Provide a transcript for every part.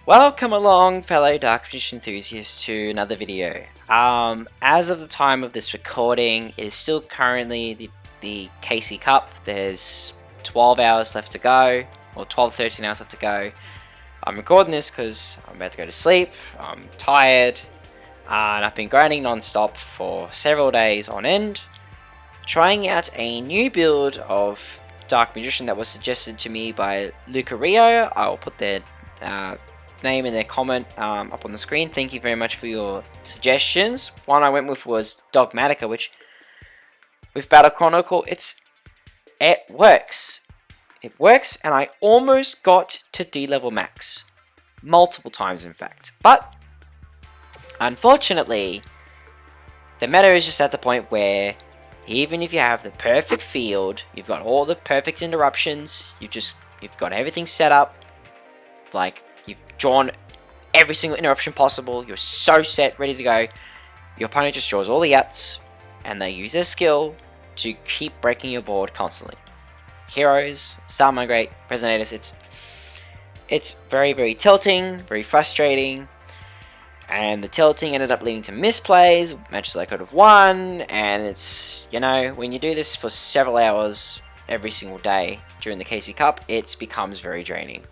Welcome along, fellow Dark Magician enthusiasts, to another video. As of the time of this recording, it is still currently the KC Cup. There's 12 hours left to go, or 13 hours left to go. I'm recording this because I'm about to go to sleep, I'm tired, and I've been grinding non-stop for several days on end, trying out a new build of Dark Magician that was suggested to me by Luca Rio. I will put their name in their comment up on the screen. Thank you very much for your suggestions. One I went with was Dogmatica, which with Battle Chronicle, it works. It works, and I almost got to D-level max. Multiple times, in fact. But, unfortunately, the meta is just at the point where even if you have the perfect field, you've got all the perfect interruptions, you've got everything set up, like, you've drawn every single interruption possible, you're so set, ready to go, your opponent just draws all the yats, and they use their skill to keep breaking your board constantly. Heroes, Star Migrate, Resonators, it's very, very tilting, very frustrating, and the tilting ended up leading to misplays, matches I could have won, and it's, you know, when you do this for several hours every single day during the KC Cup, it becomes very draining.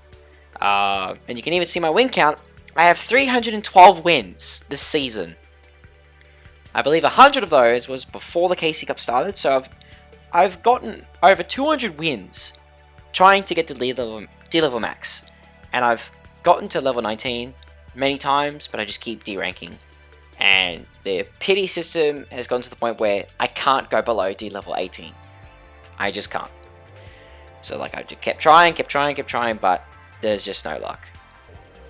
And you can even see my win count. I have 312 wins this season. I believe 100 of those was before the KC Cup started, so I've gotten over 200 wins trying to get to D-level max. And I've gotten to level 19 many times, but I just keep D-ranking. And the pity system has gotten to the point where I can't go below D-level 18. I just can't. So like I just kept trying, but there's just no luck.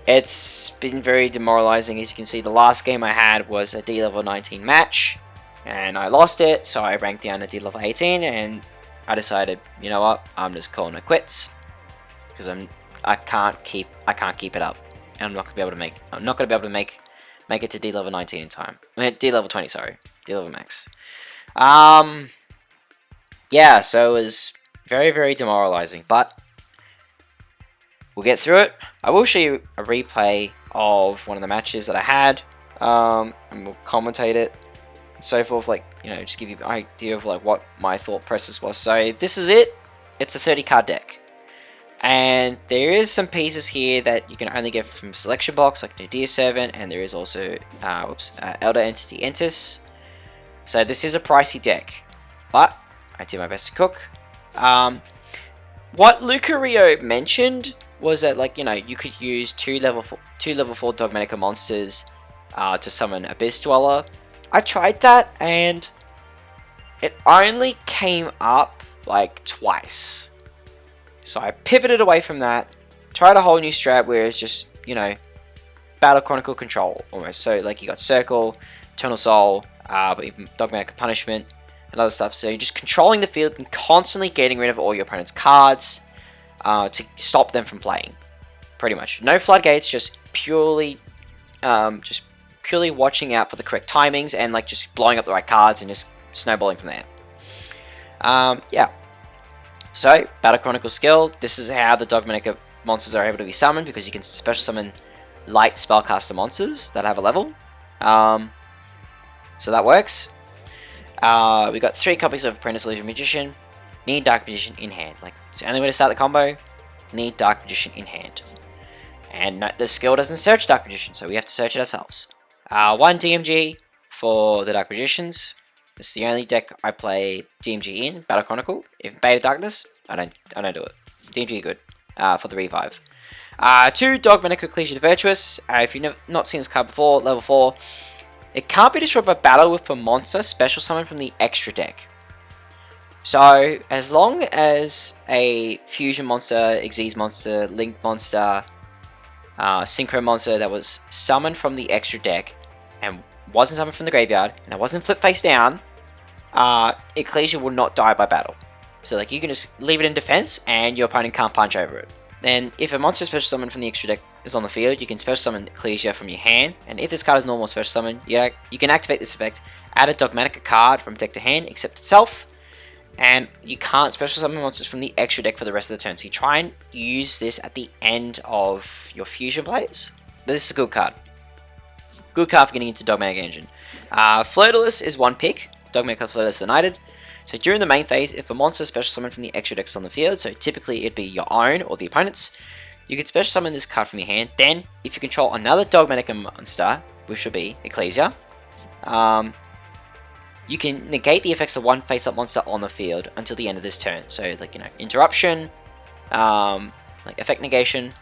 It's been very demoralizing. As you can see, the last game I had was a D-level 19 match, and I lost it, so I ranked down to D-level 18, and I decided, you know what, I'm just calling it quits, because I can't keep it up, and I'm not gonna be able to make it to D-level 19 in time. D-level 20, sorry, D-level max. Yeah, so it was very, very demoralizing, but we'll get through it. I will show you a replay of one of the matches that I had, and we'll commentate it and so forth, like, you know, just give you an idea of like what my thought process was. So this is it. It's a 30 card deck, and there is some pieces here that you can only get from selection box, like Nadir Servant, and there is also Elder Entity Entis. So this is a pricey deck, but I did my best to cook. What Luca Rio mentioned was that, like, you know, you could use two level 4 Dogmatica monsters to summon Abyss Dweller. I tried that, and it only came up like twice. So I pivoted away from that, tried a whole new strat where it's just, you know, Battle Chronicle control almost. So like you got Circle, Eternal Soul, but even Dogmatica Punishment and other stuff. So you're just controlling the field and constantly getting rid of all your opponent's cards to stop them from playing. Pretty much. No floodgates, just purely watching out for the correct timings and like just blowing up the right cards and just snowballing from there. Yeah. So, Battle Chronicle skill. This is how the Dogmatica monsters are able to be summoned, because you can special summon light spellcaster monsters that have a level. So that works. We got 3 copies of Apprentice Illusion Magician. Need Dark Magician in hand. Like, it's the only way to start the combo. Need Dark Magician in hand. And no, the skill doesn't search Dark Magician, so we have to search it ourselves. 1 DMG for the Dark Magicians. This is the only deck I play DMG in, Battle Chronicle. If Beta Darkness, I don't do it. DMG good for the revive. 2 Dogmatica Ecclesia Virtuous. If you've not seen this card before, level 4. It can't be destroyed by battle with a monster special summon from the extra deck. So, as long as a fusion monster, Xyz monster, Link monster, Synchro monster that was summoned from the extra deck and wasn't summoned from the graveyard, and it wasn't flipped face down, Ecclesia will not die by battle. So like you can just leave it in defense and your opponent can't punch over it. Then if a monster special summon from the extra deck is on the field, you can special summon Ecclesia from your hand, and if this card is normal special summon, you can activate this effect, add a Dogmatica card from deck to hand, except itself, And you can't special summon monsters from the extra deck for the rest of the turn. So you try and use this at the end of your fusion plays. But this is a good card. Good card for getting into Dogmatic Engine. Flirtless is one pick. Dogmatic Flirtless United. So during the main phase, if a monster special summoned from the extra decks on the field, so typically it'd be your own or the opponent's, you can special summon this card from your hand. Then, if you control another Dogmatic monster, which would be Ecclesia, you can negate the effects of one face-up monster on the field until the end of this turn. So, like, interruption, like effect negation,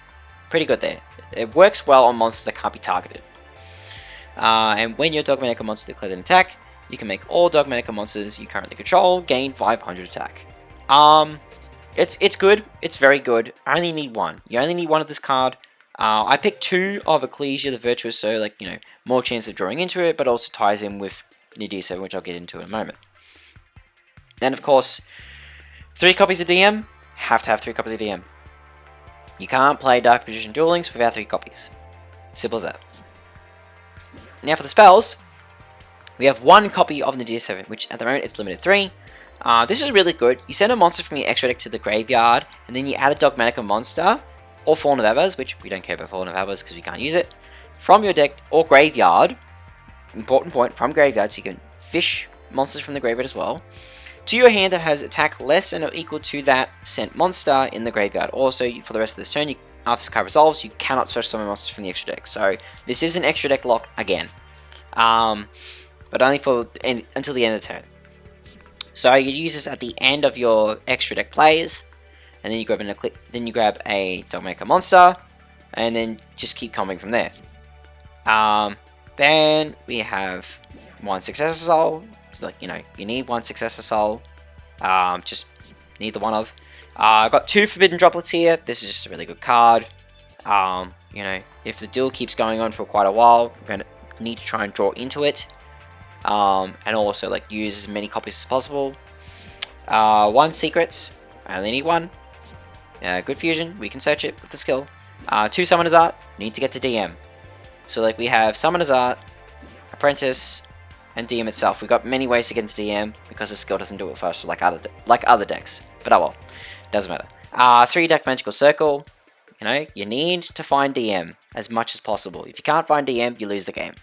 pretty good there. It works well on monsters that can't be targeted. And when your Dogmatic monster declares an attack, you can make all Dogmatic monsters you currently control gain 500 attack. It's good. It's very good. I only need one. You only need one of this card. I picked 2 of Ecclesia the Virtuous, so like more chance of drawing into it, but also ties in with Nadir 7, which I'll get into in a moment. Then of course, 3 copies of DM. Have to have 3 copies of DM. You can't play Dark Magician Duel Links without 3 copies. Simple as that. Now for the spells, we have 1 copy of Nadir 7, which at the moment it's limited 3. This is really good. You send a monster from your extra deck to the graveyard, and then you add a Dogmatic monster, or Fallen of Avars, which we don't care about Fallen of Avars because we can't use it, from your deck or graveyard. Important point, from graveyard, so you can fish monsters from the graveyard as well, to your hand that has attack less than or equal to that sent monster in the graveyard. Also, for the rest of this turn, after this card resolves, you cannot special summon monsters from the extra deck. So this is an extra deck lock again, but only for until the end of the turn. So you use this at the end of your extra deck plays, and then you grab a Dogmatic monster, and then just keep coming from there. Then we have 1 Successor Soul. So like you need 1 Successor Soul. Just need the one of. I've got 2 Forbidden Droplets here. This is just a really good card. If the duel keeps going on for quite a while, we're gonna need to try and draw into it. And also like use as many copies as possible. 1 Secrets. I only need 1. Good fusion. We can search it with the skill. 2 Summoner's Art. Need to get to DM. So like we have Summoner's Art, Apprentice, and DM itself. We've got many ways to get into DM because the skill doesn't do it first, like other decks. But oh well, doesn't matter. 3 Deck Magical Circle. You need to find DM as much as possible. If you can't find DM, you lose the game.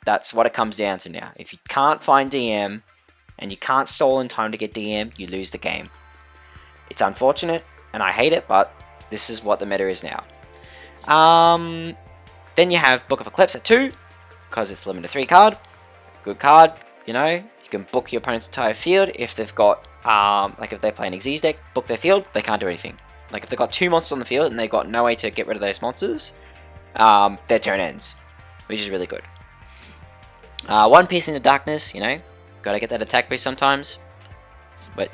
That's what it comes down to now. If you can't find DM and you can't stall in time to get DM, you lose the game. It's unfortunate and I hate it, but this is what the meta is now. Then you have Book of Eclipse at 2, because it's limited 3 card. Good card, you can book your opponent's entire field. If they've got, like if they play an Xyz deck, book their field, they can't do anything. Like if they've got 2 monsters on the field and they've got no way to get rid of those monsters, their turn ends, which is really good. 1 Piece in the Darkness, gotta get that attack boost sometimes.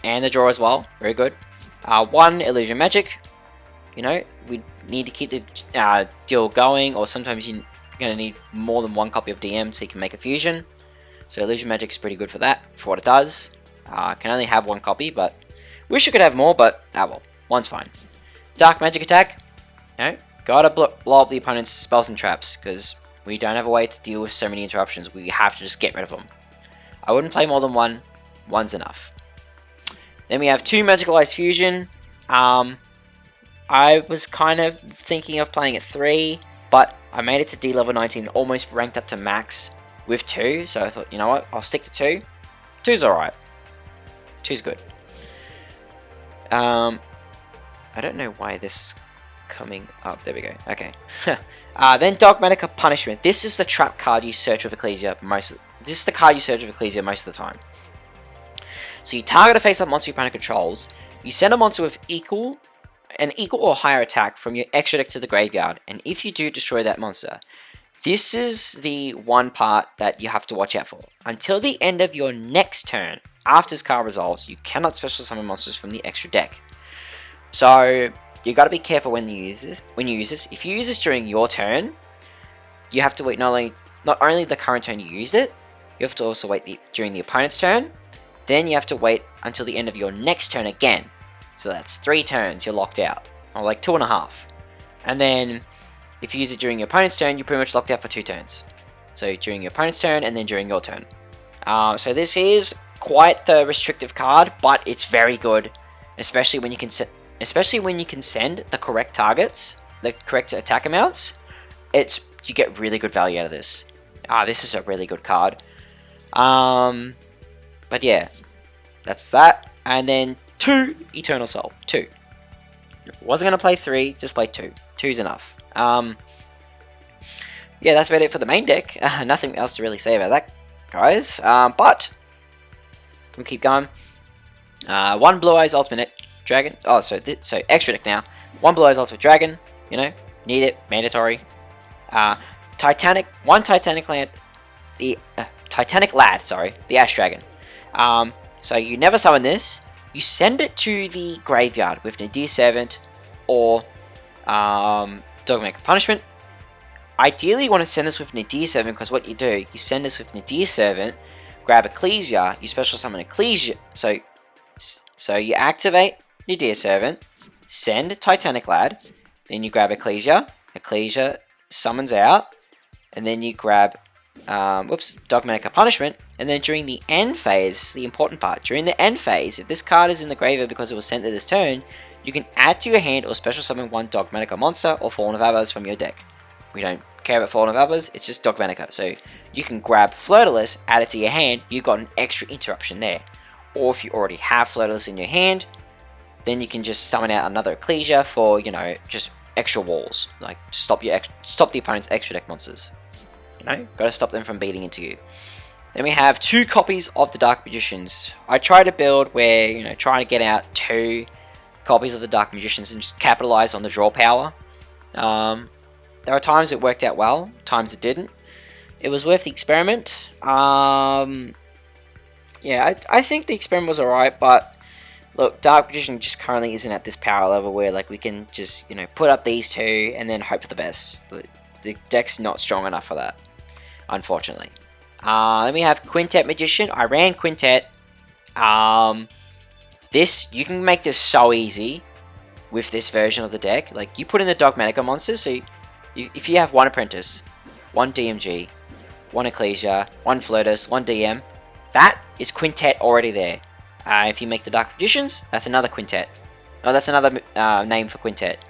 And the draw as well, very good. 1 Illusion Magic, we need to keep the deal going, or sometimes you're going to need more than 1 copy of DM so you can make a fusion. So Illusion Magic is pretty good for that, for what it does. Can only have 1 copy, but wish you could have more, but well, 1's fine. Dark Magic Attack, gotta blow up the opponent's spells and traps, because we don't have a way to deal with so many interruptions. We have to just get rid of them. I wouldn't play more than 1, 1's enough. Then we have 2 Magical Ice Fusion. I was kind of thinking of playing at 3, but I made it to D level 19, almost ranked up to max with 2, so I thought, you know what, I'll stick to 2. 2's alright. 2's good. I don't know why this is coming up. There we go. Okay. Then Dogmatic Punishment. This is the trap card you search with Ecclesia this is the card you search with Ecclesia most of the time. So you target a face-up monster your opponent controls. You send a monster with an equal or higher attack from your extra deck to the graveyard, and if you do, destroy that monster. This is the one part that you have to watch out for. Until the end of your next turn, after this card resolves, you cannot special summon monsters from the extra deck. So you got to be careful when you use this. If you use this during your turn, you have to wait not only the current turn you used it, you have to also wait during the opponent's turn. Then you have to wait until the end of your next turn again. So that's 3 turns you're locked out, or like 2.5. And then if you use it during your opponent's turn, you're pretty much locked out for 2 turns. So during your opponent's turn and then during your turn. So this is quite the restrictive card, but it's very good, especially when you can send the correct targets, the correct attack amounts. You get really good value out of this. This is a really good card. But yeah, that's that. And then 2 Eternal Soul. 2. Wasn't gonna play 3, just play 2. 2's enough. Yeah, that's about it for the main deck. Nothing else to really say about that, guys. But we'll keep going. 1 Blue Eyes Ultimate Dragon. Oh, so extra deck now. 1 Blue Eyes Ultimate Dragon. You know, need it, mandatory. 1 Titanic Land. The Titanic Lad. Sorry, the Ash Dragon. So you never summon this. You send it to the graveyard with Nadir Servant or Dogmaker Punishment. Ideally, you want to send this with Nadir Servant, because what you do, you send this with Nadir Servant, grab Ecclesia, you special summon Ecclesia. So you activate Nadir Servant, send Titanic Lad, then you grab Ecclesia. Ecclesia summons out, and then you grab Dogmaker Punishment, and then during the end phase, the important part, during the end phase, if this card is in the graveyard because it was sent to this turn, you can add to your hand or special summon 1 Dogmatica monster or Fallen of Avars from your deck. We don't care about Fallen of Avars, it's just Dogmatica. So you can grab Flirtless, add it to your hand, you've got an extra interruption there. Or if you already have Flirtless in your hand, then you can just summon out another Ecclesia for, you know, just extra walls. Like, stop the opponent's extra deck monsters. You know, gotta stop them from beating into you. Then we have 2 copies of the Dark Magicians. I tried to build where, you know, trying to get out 2 copies of the Dark Magicians and just capitalize on the draw power. There are times it worked out well, times it didn't. It was worth the experiment. Yeah, I think the experiment was alright, but look, Dark Magician just currently isn't at this power level where, like, we can just, you know, put up these 2 and then hope for the best. But the deck's not strong enough for that, unfortunately. Then we have Quintet Magician. I ran Quintet. You can make this so easy with this version of the deck. Like, you put in the Dogmatica monsters, so if you have 1 Apprentice, 1 DMG, 1 Ecclesia, 1 Flirtus, 1 DM, that is Quintet already there. If you make the Dark Magicians, that's another Quintet. Oh, that's another name for Quintet.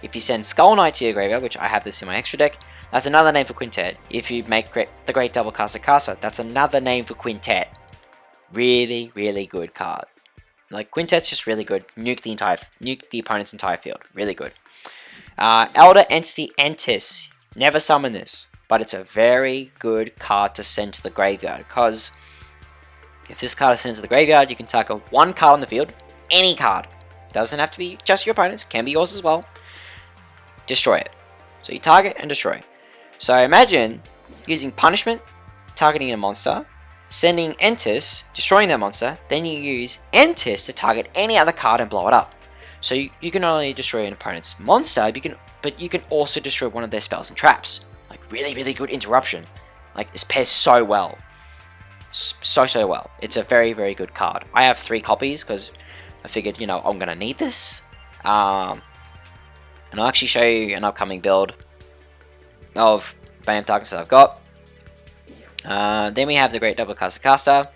If you send Skull Knight to your graveyard, which I have this in my extra deck, that's another name for Quintet. If you make the Great Double Caster, that's another name for Quintet. Really, really good card. Like, Quintet's just really good. Nuke the opponent's entire field. Really good. Elder Entity Entis. Never summon this, but it's a very good card to send to the graveyard, because if this card is sent to the graveyard, you can target 1 card on the field, any card. Doesn't have to be just your opponent's, can be yours as well. Destroy it. So you target and destroy. So imagine using Punishment, targeting a monster, sending Entis, destroying that monster, then you use Entis to target any other card and blow it up. So you can not only destroy an opponent's monster, but you can also destroy one of their spells and traps. Like, really, really good interruption. Like, this pairs so well. So well. It's a very, very good card. I have 3 copies because I figured, you know, I'm going to need this. And I'll actually show you an upcoming build of Bam targets that I've got. Then we have the Great Double Caster.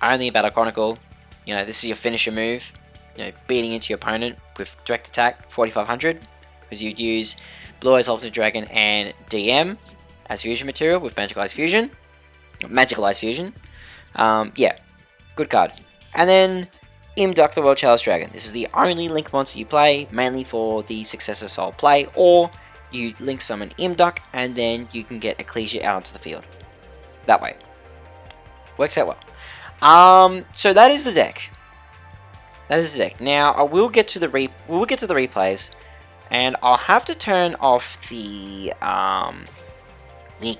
Only Battle Chronicle. You know, this is your finisher move. You know, beating into your opponent with direct attack, 4500. Because you'd use Blue Eyes Ultimate Dragon and DM as fusion material with Magicalized Fusion. Yeah, good card. And then Imduck the World Chalice Dragon. This is the only Link monster you play, mainly for the Successor Soul play, or you Link summon Imduck and then you can get Ecclesia out onto the field. That way. Works out well. So that is the deck. Now I will get to the replays, and I'll have to turn off the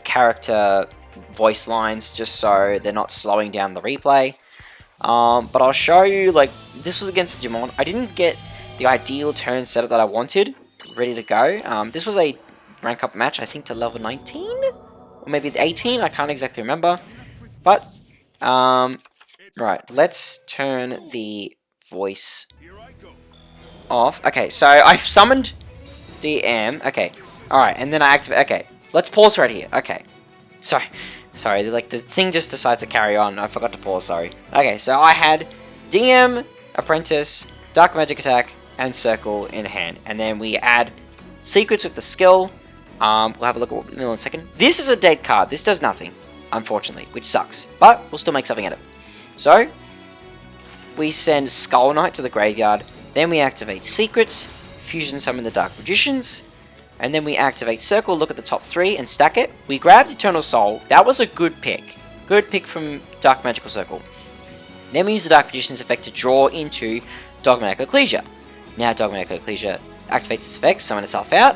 character voice lines just so they're not slowing down the replay. But I'll show you, like, this was against Digimon. I didn't get the ideal turn setup that I wanted ready to go. This was a rank up match, I think, to level 19? Or maybe 18, I can't exactly remember. But, right, let's turn the voice off. Okay, so I've summoned DM. Okay, alright, and then I activate. Okay, let's pause right here. Okay. Sorry, like the thing just decides to carry on. I forgot to pause, sorry. Okay, so I had DM, Apprentice, Dark Magic Attack, and Circle in hand. And then we add Secrets with the skill. We'll have a look at in a second. This is a dead card. This does nothing, unfortunately, which sucks. But we'll still make something out of it. So, we send Skull Knight to the graveyard. Then we activate Secrets, Fusion Summon the Dark Magicians. And then we activate Circle, look at the top 3, and stack it. We grabbed Eternal Soul. That was a good pick. Good pick from Dark Magical Circle. Then we use the Dark Magician's effect to draw into Dogmatic Ecclesia. Now Dogmatic Ecclesia activates its effect, summon itself out,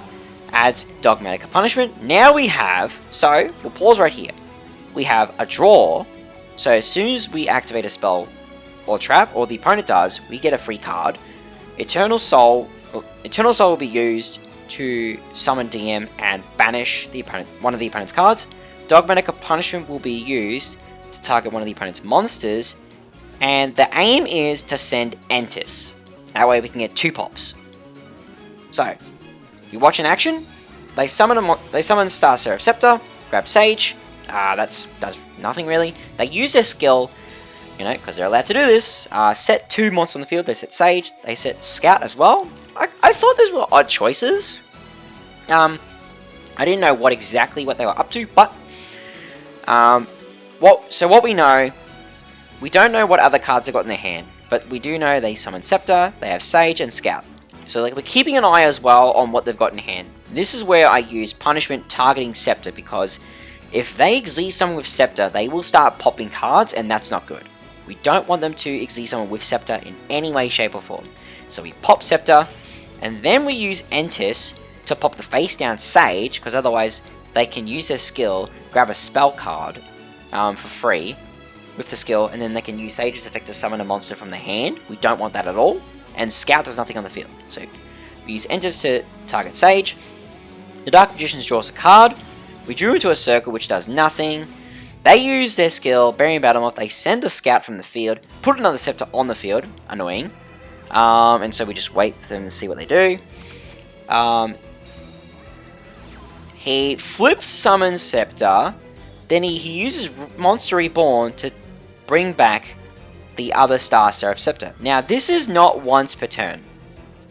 adds Dogmatic Punishment. Now we have, so we'll pause right here. We have a draw, so as soon as we activate a spell or trap, or the opponent does, we get a free card. Eternal Soul will be used to summon DM and banish the opponent, one of the opponent's cards. Dogmatic Punishment will be used to target one of the opponent's monsters, and the aim is to send Entis. That way we can get 2 pops. So, you watch in action, they summon Star Seraph Scepter, grab Sage, does nothing really. They use their skill, you know, because they're allowed to do this, set 2 monsters on the field. They set Sage, they set Scout as well. I thought those were odd choices. I didn't know what they were up to, but what we know, we don't know what other cards they got in their hand, but we do know they summon Scepter, they have Sage and Scout. So like we're keeping an eye as well on what they've got in hand. This is where I use Punishment targeting Scepter, because if they exceed someone with Scepter, they will start popping cards, and that's not good. We don't want them to exceed someone with Scepter in any way, shape or form. So we pop Scepter, and then we use Entis to pop the face down Sage, because otherwise they can use their skill, grab a spell card for free with the skill, and then they can use Sage's effect to summon a monster from the hand. We don't want that at all. And Scout does nothing on the field. So we use Entis to target Sage. The Dark Magicians draws a card. We drew into a circle, which does nothing. They use their skill, Burying Battlemoth. They send the Scout from the field, put another Scepter on the field. Annoying. And so we just wait for them to see what they do. He flips Summon Scepter. Then he uses Monster Reborn to bring back the other Star Seraph Scepter. Now, this is not once per turn.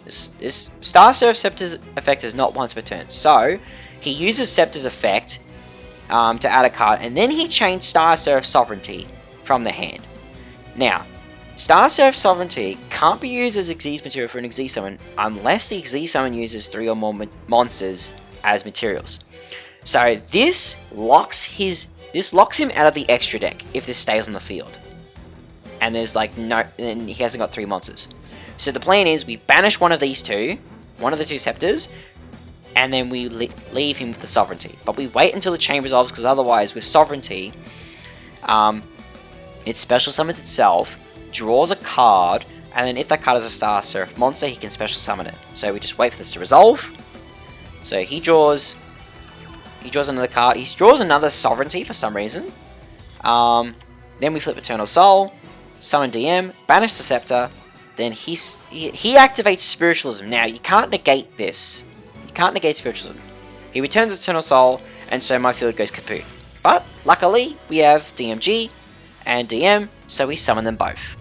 This Star Seraph Scepter's effect is not once per turn. So, he uses Scepter's effect to add a card, and then he changed Star Seraph Sovereignty from the hand. Now, Star Seraph Sovereignty can't be used as Xyz material for an Xyz summon unless the Xyz summon uses 3 or more monsters as materials. So this locks him out of the extra deck if this stays on the field. And there's like and he hasn't got 3 monsters. So the plan is we banish one of the 2 scepters, and then we leave him with the Sovereignty. But we wait until the chain resolves, because otherwise with Sovereignty, it special summons itself, draws a card, and then if that card is a Star Seraph monster, he can special summon it. So we just wait for this to resolve. So he draws another card. He draws another Sovereignty for some reason. Then we flip Eternal Soul, summon DM, banish the Scepter. Then he activates Spiritualism. Now you can't negate this. You can't negate Spiritualism. He returns Eternal Soul, and so my field goes kaput. But luckily we have DMG and DM, so we summon them both.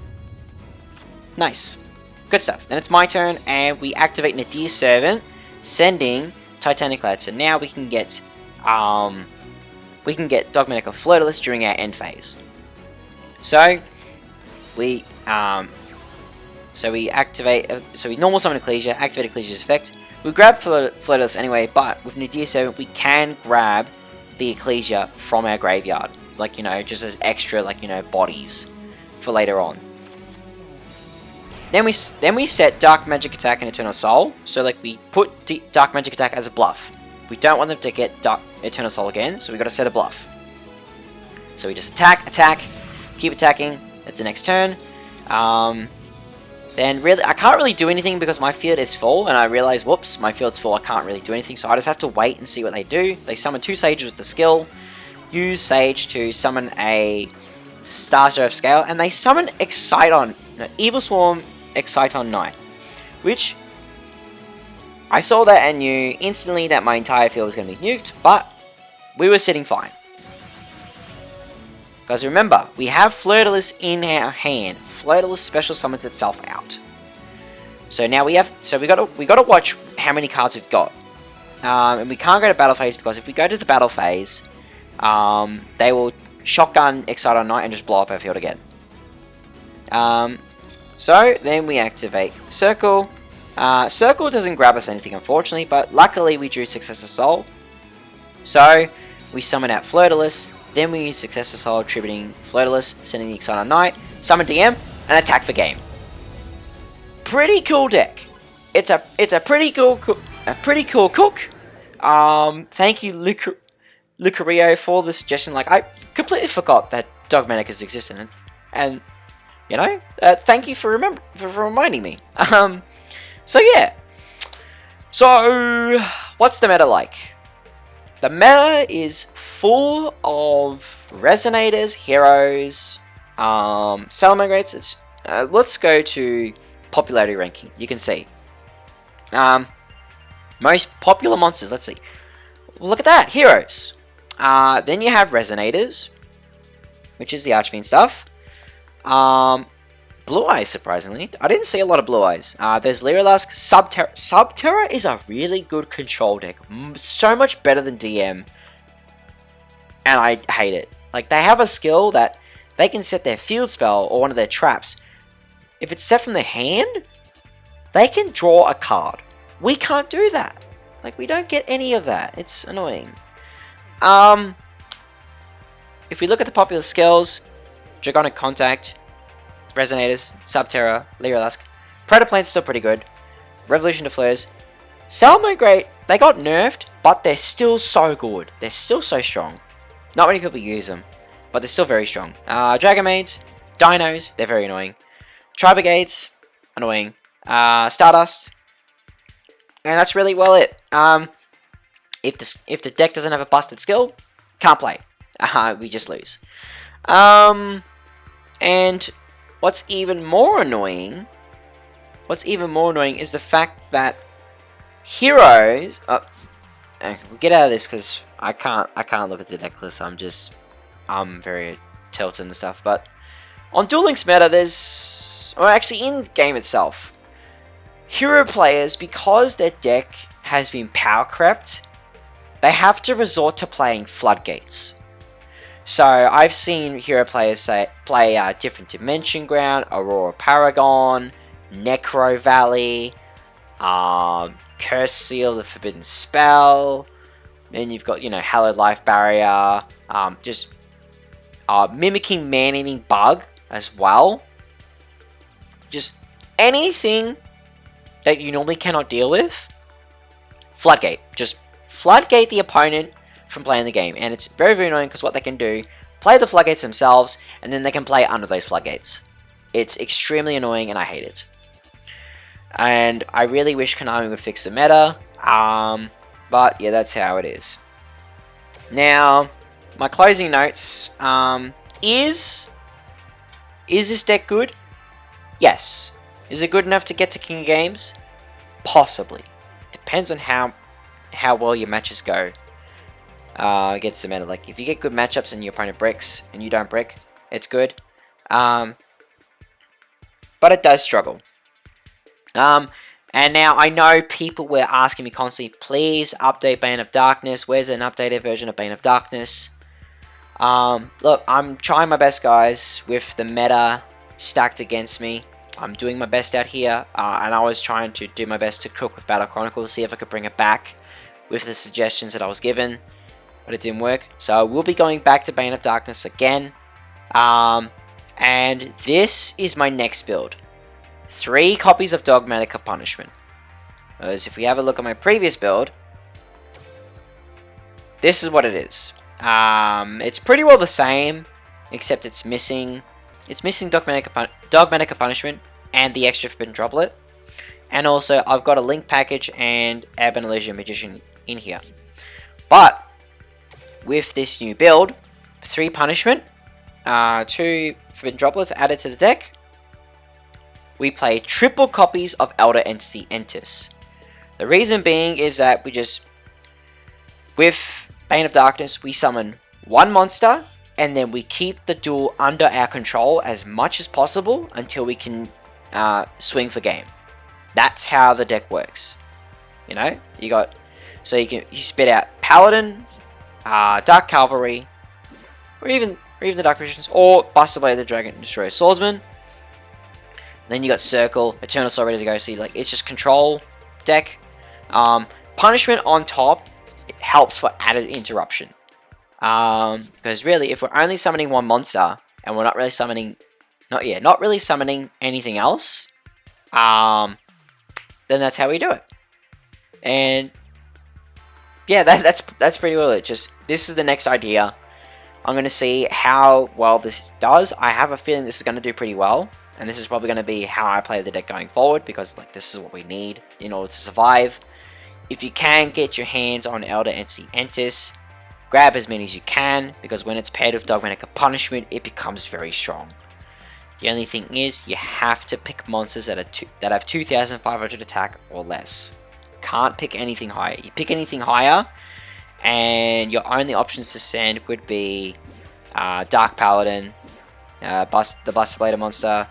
Nice, good stuff. Then it's my turn, and we activate Nadir Servant, sending Titanic Lad. So now we can get Dogmatic of Flirtless during our end phase. So we normal summon Ecclesia, activate Ecclesia's effect. We grab Flirtless anyway, but with Nadir Servant we can grab the Ecclesia from our graveyard, like, you know, just as extra, like, you know, bodies for later on. Then we set Dark Magic Attack and Eternal Soul. So like we put Dark Magic Attack as a bluff. We don't want them to get Eternal Soul again, so we got to set a bluff. So we just attack, keep attacking. That's the next turn. Then really, I can't really do anything because my field is full, and I realize, whoops, my field's full. I can't really do anything, so I just have to wait and see what they do. They summon 2 Sages with the skill. Use Sage to summon a Star Seraph Scale, and they summon Evil Swarm Exciton Knight, which I saw that and knew instantly that my entire field was going to be nuked, but we were sitting fine. Because remember, we have Flirtulus in our hand. Flirtulus special summons itself out. So now we gotta watch how many cards we've got. And we can't go to battle phase because if we go to the battle phase, they will shotgun Excite on Night and just blow up our field again. So then we activate Circle. Circle doesn't grab us anything, unfortunately, but luckily we drew Successor Soul. So we summon out Flirtulus, then we use Successor Soul, tributing Flirtulus, sending the Excite on Night, summon DM, and attack for game. Pretty cool deck. It's a pretty cool cook. Thank you, Lucario, for the suggestion. Like, I completely forgot that Dogmaticus existed, and you know, thank you for reminding me. So yeah. So what's the meta like? The meta is full of Resonators, Heroes, Salamangreats. Let's go to popularity ranking. You can see. Most popular monsters. Let's see. Look at that. Heroes. Then you have Resonators, which is the Archfiend stuff. Blue Eyes, surprisingly. I didn't see a lot of Blue Eyes. There's Lyrilusk. Subterra. Subterra is a really good control deck. So much better than DM. And I hate it. Like, they have a skill that they can set their field spell or one of their traps. If it's set from their hand, they can draw a card. We can't do that. Like, we don't get any of that. It's annoying. If we look at the popular skills, Dragonic Contact, Resonators, Subterra, Lyrilusk, Predaplane's still pretty good. Revolution to Flares. Salamangreat, they got nerfed, but they're still so good. They're still so strong. Not many people use them, but they're still very strong. Dragonmaids, Dinos, they're very annoying. Tri-Brigades, annoying. Stardust, and that's really well it. If the deck doesn't have a busted skill, can't play. We just lose. And what's even more annoying is the fact that heroes. Okay, we'll get out of this because I can't look at the deck list. I'm very tilted and stuff. But on Duel Links meta, actually in game itself, hero players, because their deck has been power crept, they have to resort to playing Floodgates. So I've seen hero players play Different Dimension Ground, Aurora Paragon, Necro Valley, Curse Seal, the Forbidden Spell. Then you've got, Hallowed Life Barrier, just Mimicking Man-Eating Bug as well. Just anything that you normally cannot deal with, Floodgate. Just Floodgate the opponent from playing the game. And it's very, very annoying because what they can do, play the Floodgates themselves, and then they can play under those Floodgates. It's extremely annoying and I hate it. And I really wish Konami would fix the meta. But yeah, that's how it is. Now, my closing notes. Is this deck good? Yes. Is it good enough to get to King of Games? Possibly. Depends on how well your matches go against the meta. Like, if you get good matchups and your opponent bricks and you don't brick, it's good. But it does struggle. And now I know people were asking me constantly, please update Bane of Darkness. Where's an updated version of Bane of Darkness? Look, I'm trying my best, guys, with the meta stacked against me. I'm doing my best out here, and I was trying to do my best to cook with Battle Chronicles, see if I could bring it back with the suggestions that I was given, but it didn't work. So we'll be going back to Bane of Darkness again, and this is my next build. 3 copies of Dogmatic Punishment. Because if we have a look at my previous build, this is what it is. It's pretty well the same, except it's missing Dogmatic Punishment and the extra Forbidden Droplet. And also, I've got a Link package and Urban Illusion Magician in here. But with this new build, 3 Punishment, 2 Forbidden Droplets added to the deck, we play triple copies of Elder Entity Entis. The reason being is that with Bane of Darkness, we summon 1 monster and then we keep the duel under our control as much as possible until we can swing for game. That's how the deck works. You know, so you spit out Paladin, Dark Cavalry, or even the Dark Magicians, or Buster Blade the Dragon Destroyer Swordsman. Then you got Circle, Eternal Soul ready to go. So it's just control deck. Punishment on top, it helps for added interruption. Because really, if we're only summoning one monster and we're not really summoning, not really summoning anything else, then that's how we do it. And yeah, that's pretty well it. Just this is the next idea. I'm gonna see how well this does. I have a feeling this is gonna do pretty well, and this is probably gonna be how I play the deck going forward, because like this is what we need in order to survive. If you can get your hands on Elder Entity Entis, grab as many as you can, because when it's paired with Dogmatic Punishment, it becomes very strong. The only thing is, you have to pick monsters that have 2,500 attack or less. Can't pick anything higher. You pick anything higher, and your only options to send would be Dark Paladin, the Buster Blader monster,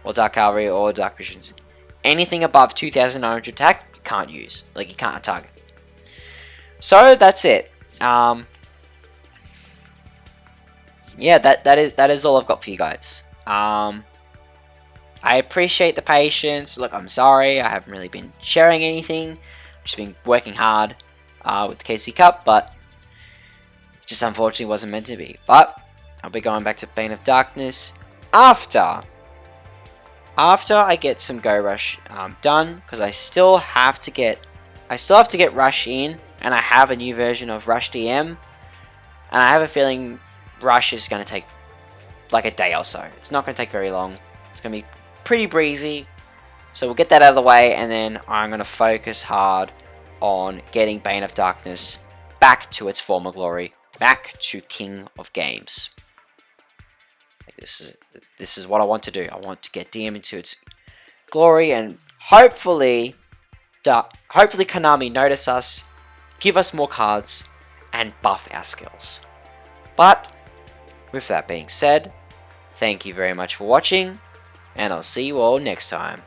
or Dark Cavalry, or Dark Visions. Anything above 2,900 attack, you can't use. Like, you can't target. So, that's it. Yeah, that is all I've got for you guys. I appreciate the patience. Look, I'm sorry, I haven't really been sharing anything. I've just been working hard with the KC Cup, but just unfortunately wasn't meant to be. But I'll be going back to Bane of Darkness after I get some Go Rush done, because I still have to get Rush in, and I have a new version of Rush DM, and I have a feeling Rush is going to take like a day or so. It's not going to take very long. It's going to be pretty breezy. So we'll get that out of the way, and then I'm going to focus hard on getting Bane of Darkness back to its former glory, back to King of Games. This is what I want to do. I want to get DM into its glory, and hopefully Konami notice us, give us more cards, and buff our skills. But with that being said, thank you very much for watching, and I'll see you all next time.